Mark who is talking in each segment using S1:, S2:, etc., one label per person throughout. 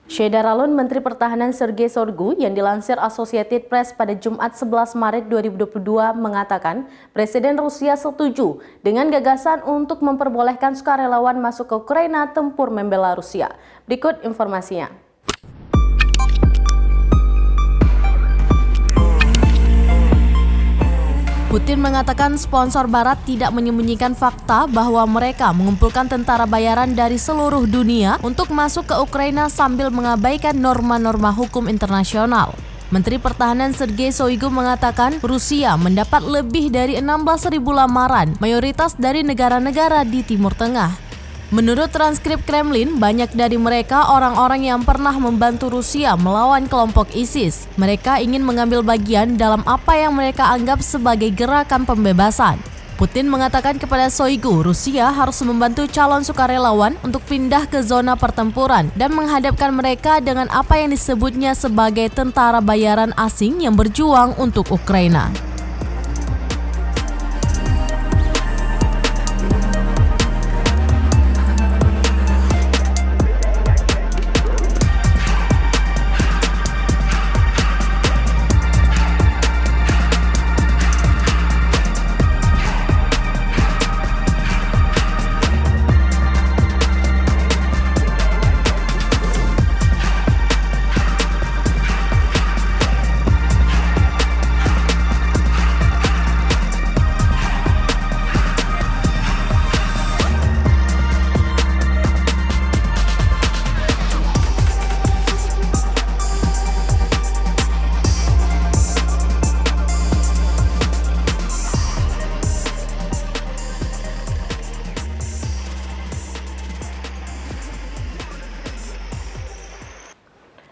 S1: Syederalun Menteri Pertahanan Sergei Shoigu yang dilansir Associated Press pada Jumat 11 Maret 2022 mengatakan Presiden Rusia setuju dengan gagasan untuk memperbolehkan sukarelawan masuk ke Ukraina tempur membela Rusia. Berikut informasinya. Putin mengatakan sponsor Barat tidak menyembunyikan fakta bahwa mereka mengumpulkan tentara bayaran dari seluruh dunia untuk masuk ke Ukraina sambil mengabaikan norma-norma hukum internasional. Menteri Pertahanan Sergei Shoigu mengatakan Rusia mendapat lebih dari 16.000 lamaran, mayoritas dari negara-negara di Timur Tengah. Menurut transkrip Kremlin, banyak dari mereka orang-orang yang pernah membantu Rusia melawan kelompok ISIS. Mereka ingin mengambil bagian dalam apa yang mereka anggap sebagai gerakan pembebasan. Putin mengatakan kepada Shoigu, Rusia harus membantu calon sukarelawan untuk pindah ke zona pertempuran dan menghadapkan mereka dengan apa yang disebutnya sebagai tentara bayaran asing yang berjuang untuk Ukraina.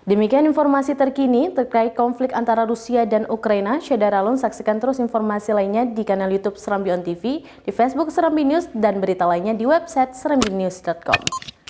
S1: Demikian informasi terkini terkait konflik antara Rusia dan Ukraina. Syederalun, saksikan terus informasi lainnya di kanal YouTube Serambi On TV, di Facebook Serambi News, dan berita lainnya di website serambinews.com.